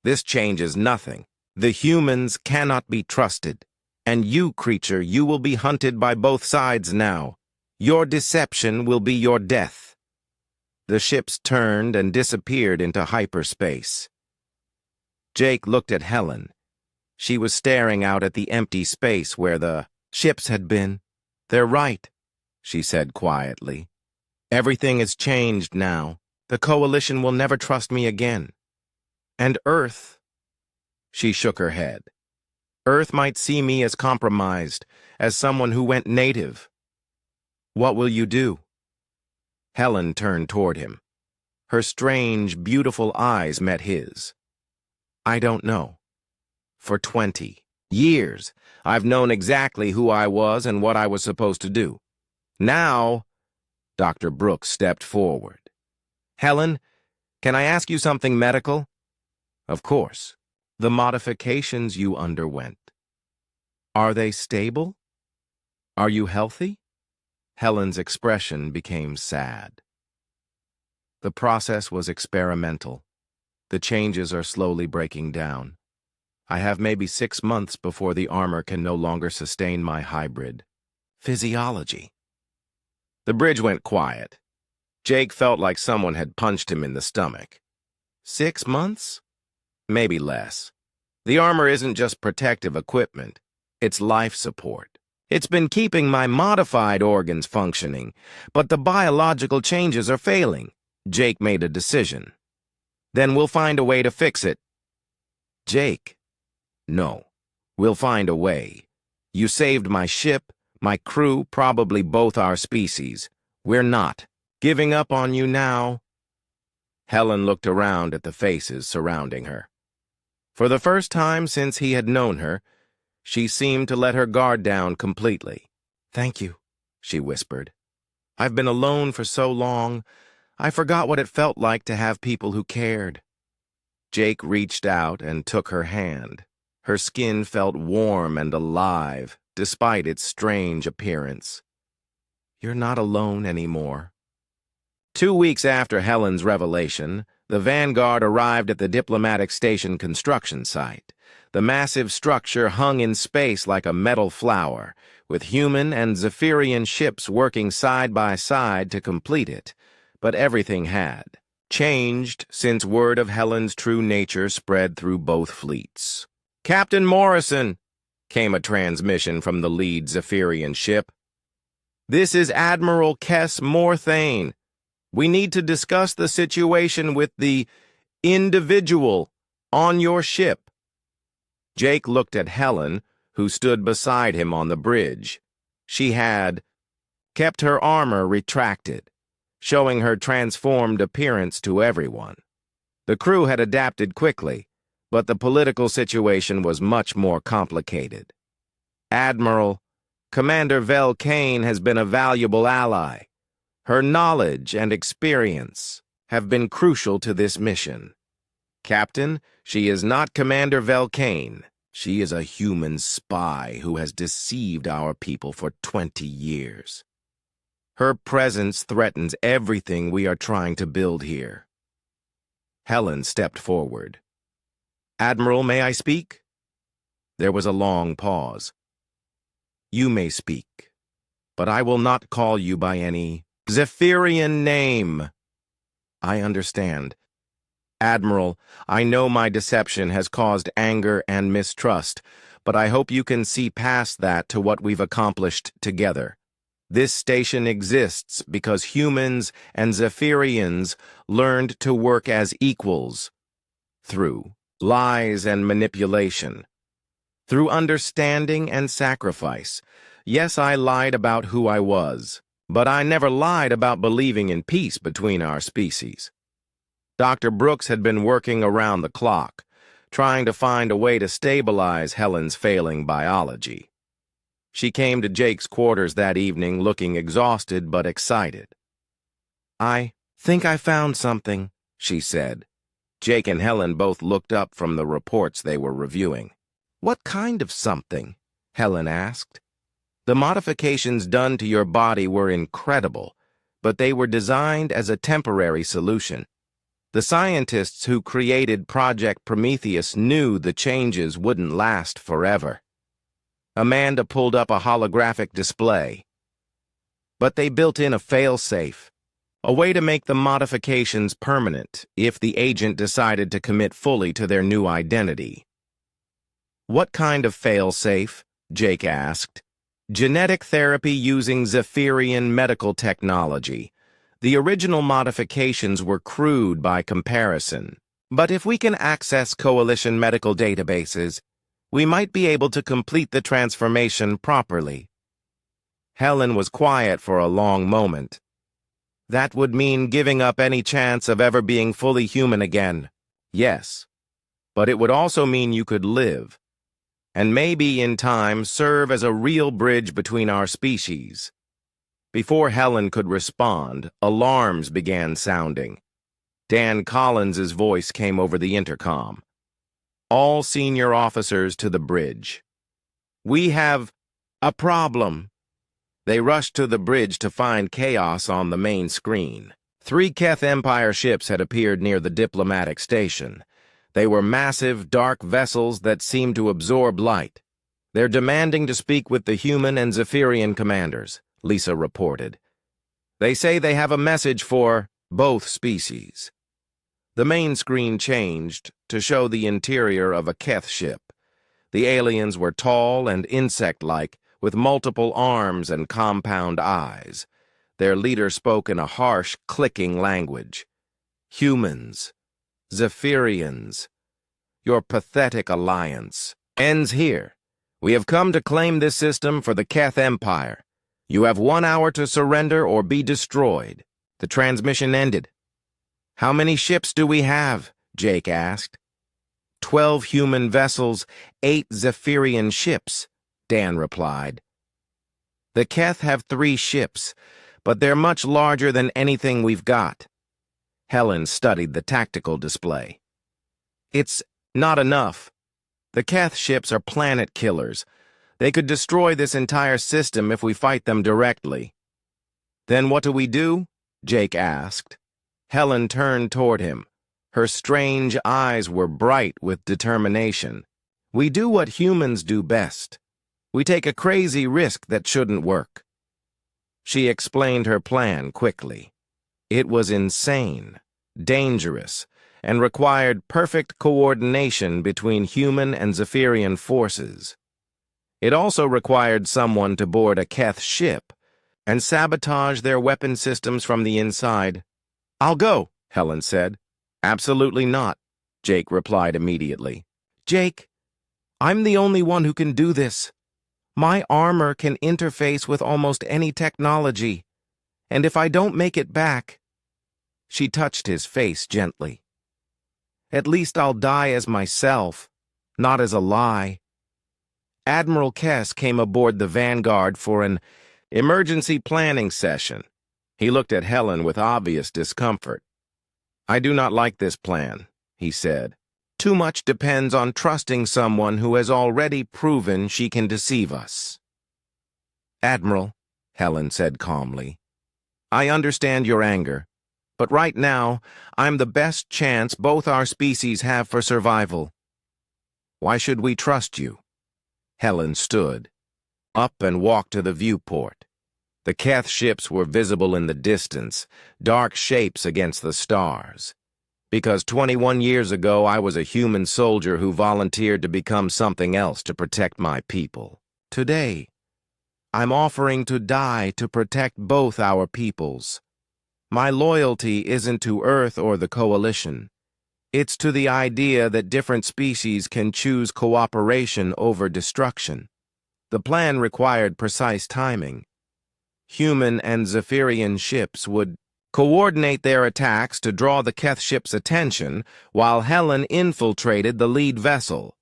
Speaker 1: "This changes nothing. The humans cannot be trusted. And you, creature, you will be hunted by both sides now. Your deception will be your death." The ships turned and disappeared into hyperspace. Jake looked at Helen. She was staring out at the empty space where the ships had been. "They're right," she said quietly. "Everything is changed now. The Coalition will never trust me again. And Earth," she shook her head. "Earth might see me as compromised, as someone who went native. What will you do? Helen turned toward him. Her strange, beautiful eyes met his. I don't know. For 20 years, I've known exactly who I was and what I was supposed to do. Now, Dr. Brooks stepped forward. Helen, can I ask you something medical? Of course. The modifications you underwent. Are they stable? Are you healthy? Helen's expression became sad. The process was experimental. The changes are slowly breaking down. I have maybe 6 months before the armor can no longer sustain my hybrid. Physiology. The bridge went quiet. Jake felt like someone had punched him in the stomach. 6 months? Maybe less. The armor isn't just protective equipment. It's life support. It's been keeping my modified organs functioning, but the biological changes are failing. Jake made a decision. Then we'll find a way to fix it. Jake. No. We'll find a way. You saved my ship, my crew, probably both our species. We're not giving up on you now. Helen looked around at the faces surrounding her. For the first time since he had known her, she seemed to let her guard down completely. Thank you, she whispered. I've been alone for so long, I forgot what it felt like to have people who cared. Jake reached out and took her hand. Her skin felt warm and alive, despite its strange appearance. You're not alone anymore. 2 weeks after Helen's revelation, the Vanguard arrived at the diplomatic station construction site. The massive structure hung in space like a metal flower, with human and Zephyrian ships working side by side to complete it. But everything had changed since word of Helen's true nature spread through both fleets. Captain Morrison, came a transmission from the lead Zephyrian ship. This is Admiral Kess Morthane. We need to discuss the situation with the individual on your ship. Jake looked at Helen, who stood beside him on the bridge. She had kept her armor retracted, showing her transformed appearance to everyone. The crew had adapted quickly, but the political situation was much more complicated. Admiral, Commander Vel Kane has been a valuable ally. Her knowledge and experience have been crucial to this mission. Captain, she is not Commander Vel Kane. She is a human spy who has deceived our people for 20 years. Her presence threatens everything we are trying to build here. Helen stepped forward. Admiral, may I speak? There was a long pause. You may speak, but I will not call you by any Zephyrian name. I understand. Admiral, I know my deception has caused anger and mistrust, but I hope you can see past that to what we've accomplished together. This station exists because humans and Zephyrians learned to work as equals. Through lies and manipulation. Through understanding and sacrifice. Yes, I lied about who I was, but I never lied about believing in peace between our species. Dr. Brooks had been working around the clock, trying to find a way to stabilize Helen's failing biology. She came to Jake's quarters that evening looking exhausted but excited. I think I found something, she said. Jake and Helen both looked up from the reports they were reviewing. What kind of something? Helen asked. The modifications done to your body were incredible, but they were designed as a temporary solution. The scientists who created Project Prometheus knew the changes wouldn't last forever. Amanda pulled up a holographic display. But they built in a fail-safe, a way to make the modifications permanent if the agent decided to commit fully to their new identity. What kind of fail-safe? Jake asked. Genetic therapy using Zephyrian medical technology. The original modifications were crude by comparison. But if we can access Coalition medical databases, we might be able to complete the transformation properly. Helen was quiet for a long moment. That would mean giving up any chance of ever being fully human again. Yes, but it would also mean you could live, and maybe in time serve as a real bridge between our species. Before Helen could respond, alarms began sounding. Dan Collins's voice came over the intercom. All senior officers to the bridge. We have a problem. They rushed to the bridge to find chaos on the main screen. 3 Keth Empire ships had appeared near the diplomatic station. They were massive, dark vessels that seemed to absorb light. They're demanding to speak with the human and Zephyrian commanders, Lisa reported. They say they have a message for both species. The main screen changed to show the interior of a Keth ship. The aliens were tall and insect-like, with multiple arms and compound eyes. Their leader spoke in a harsh, clicking language. Humans, Zephyrians, your pathetic alliance ends here. We have come to claim this system for the Keth Empire. You have 1 hour to surrender or be destroyed. The transmission ended. How many ships do we have? Jake asked. 12 human vessels, 8 Zephyrian ships, Dan replied. The Keth have 3 ships, but they're much larger than anything we've got. Helen studied the tactical display. It's not enough. The Keth ships are planet killers. They could destroy this entire system if we fight them directly. Then what do? Jake asked. Helen turned toward him. Her strange eyes were bright with determination. We do what humans do best. We take a crazy risk that shouldn't work. She explained her plan quickly. It was insane, dangerous, and required perfect coordination between human and Zephyrian forces. It also required someone to board a Keth ship and sabotage their weapon systems from the inside. I'll go, Helen said. Absolutely not, Jake replied immediately. Jake, I'm the only one who can do this. My armor can interface with almost any technology, and if I don't make it back... She touched his face gently. At least I'll die as myself, not as a lie. Admiral Kess came aboard the Vanguard for an emergency planning session. He looked at Helen with obvious discomfort. I do not like this plan, he said. Too much depends on trusting someone who has already proven she can deceive us. Admiral, Helen said calmly, I understand your anger, but right now, I'm the best chance both our species have for survival. Why should we trust you? Helen stood, up and walked to the viewport. The Keth ships were visible in the distance, dark shapes against the stars. Because 21 years ago I was a human soldier who volunteered to become something else to protect my people. Today, I'm offering to die to protect both our peoples. My loyalty isn't to Earth or the Coalition. It's to the idea that different species can choose cooperation over destruction. The plan required precise timing. Human and Zephyrian ships would coordinate their attacks to draw the Keth ship's attention while Helen infiltrated the lead vessel.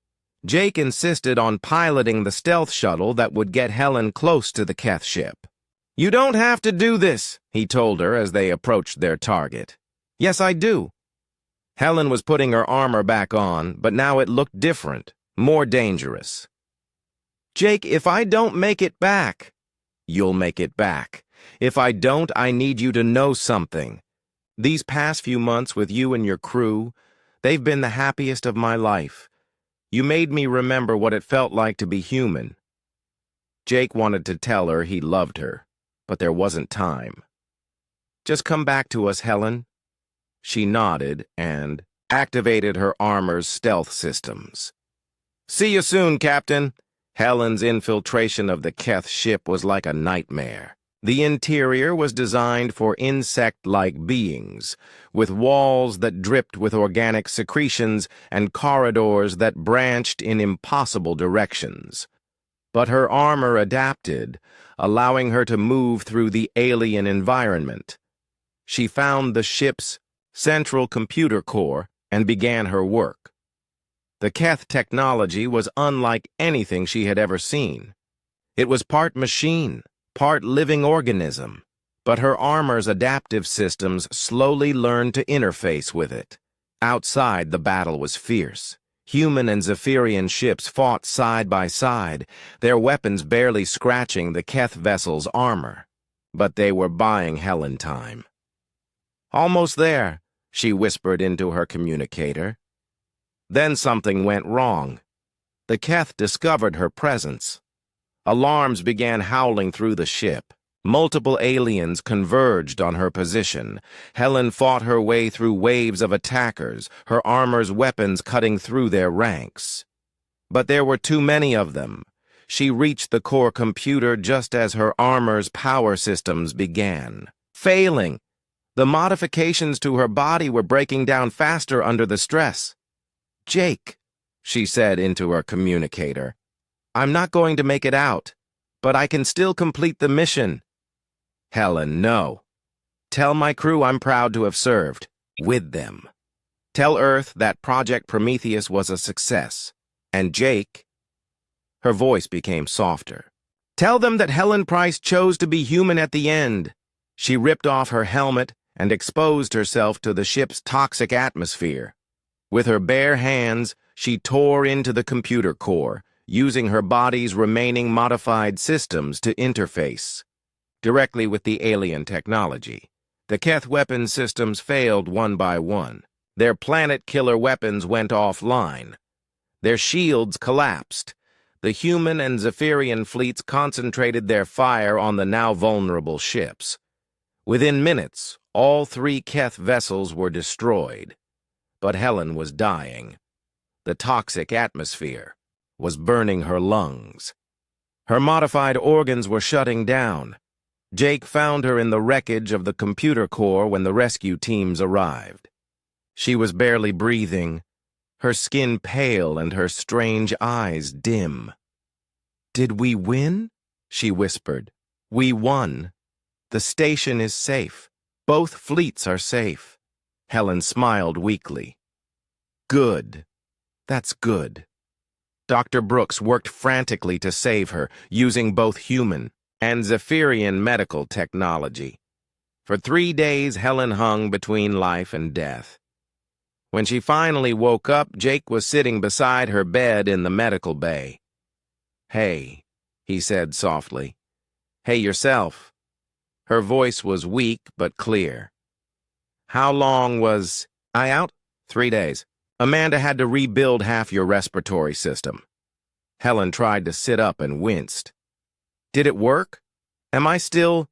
Speaker 1: Jake insisted on piloting the stealth shuttle that would get Helen close to the Keth ship. You don't have to do this, he told her as they approached their target. Yes, I do. Helen was putting her armor back on, but now it looked different, more dangerous. Jake, if I don't make it back... You'll make it back. If I don't, I need you to know something. These past few months with you and your crew, they've been the happiest of my life. You made me remember what it felt like to be human. Jake wanted to tell her he loved her, but there wasn't time. Just come back to us, Helen. She nodded and activated her armor's stealth systems. See you soon, Captain. Helen's infiltration of the Keth ship was like a nightmare. The interior was designed for insect-like beings, with walls that dripped with organic secretions and corridors that branched in impossible directions. but her armor adapted, allowing her to move through the alien environment. She found the ship's central computer core and began her work. The Keth technology was unlike anything she had ever seen. It was part machine, part living organism, but her armor's adaptive systems slowly learned to interface with it. Outside, the battle was fierce. Human and Zephyrian ships fought side by side, their weapons barely scratching the Keth vessel's armor. But they were buying Helen time. "Almost there," she whispered into her communicator. Then something went wrong. The Keth discovered her presence. Alarms began howling through the ship. Multiple aliens converged on her position. Helen fought her way through waves of attackers, her armor's weapons cutting through their ranks. But there were too many of them. She reached the core computer just as her armor's power systems began failing. The modifications to her body were breaking down faster under the stress. "Jake," she said into her communicator, "I'm not going to make it out, but I can still complete the mission." "Helen, no. Tell my crew I'm proud to have served with them. Tell Earth that Project Prometheus was a success. And Jake," her voice became softer, "tell them that Helen Price chose to be human at the end." She ripped off her helmet and exposed herself to the ship's toxic atmosphere. With her bare hands, she tore into the computer core, using her body's remaining modified systems to interface directly with the alien technology. The Keth weapon systems failed one by one. Their planet-killer weapons went offline. Their shields collapsed. The human and Zephyrian fleets concentrated their fire on the now vulnerable ships. Within minutes, all 3 Keth vessels were destroyed. But Helen was dying. The toxic atmosphere was burning her lungs. Her modified organs were shutting down. Jake found her in the wreckage of the computer core when the rescue teams arrived. She was barely breathing, her skin pale and her strange eyes dim. "Did we win?" she whispered. "We won. The station is safe. Both fleets are safe." Helen smiled weakly. "Good. That's good." Dr. Brooks worked frantically to save her, using both human and Zephyrian medical technology. For 3 days, Helen hung between life and death. When she finally woke up, Jake was sitting beside her bed in the medical bay. "Hey," he said softly. "Hey yourself." Her voice was weak but clear. "How long was I out?" 3 days. Amanda had to rebuild half your respiratory system." Helen tried to sit up and winced. "Did it work? Am I still—"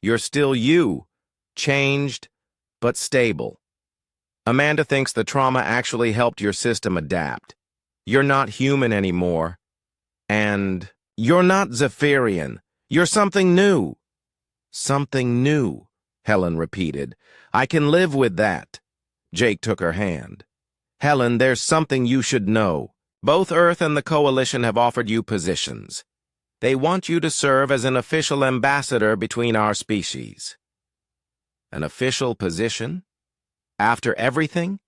Speaker 1: "You're still you, changed, but stable. Amanda thinks the trauma actually helped your system adapt. You're not human anymore. And you're not Zephyrian. You're something new." "Something new," Helen repeated. "I can live with that." Jake took her hand. "Helen, there's something you should know. Both Earth and the Coalition have offered you positions. They want you to serve as an official ambassador between our species." "An official position? After everything?"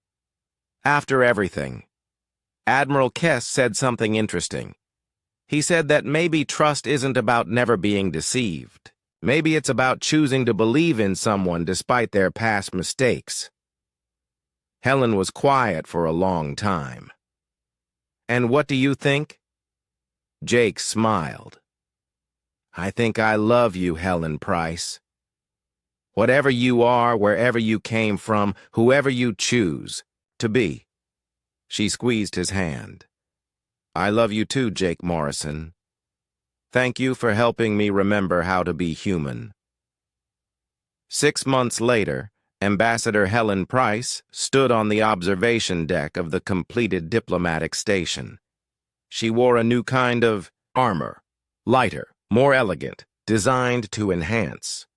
Speaker 1: "After everything." Admiral Kess said something interesting. He said that maybe trust isn't about never being deceived. Maybe it's about choosing to believe in someone despite their past mistakes. Helen was quiet for a long time. "And what do you think?" Jake smiled. "I think I love you, Helen Price. Whatever you are, wherever you came from, whoever you choose to be." She squeezed his hand. "I love you too, Jake Morrison. Thank you for helping me remember how to be human." 6 months later, Ambassador Helen Price stood on the observation deck of the completed diplomatic station. She wore a new kind of armor, lighter, more elegant, designed to enhance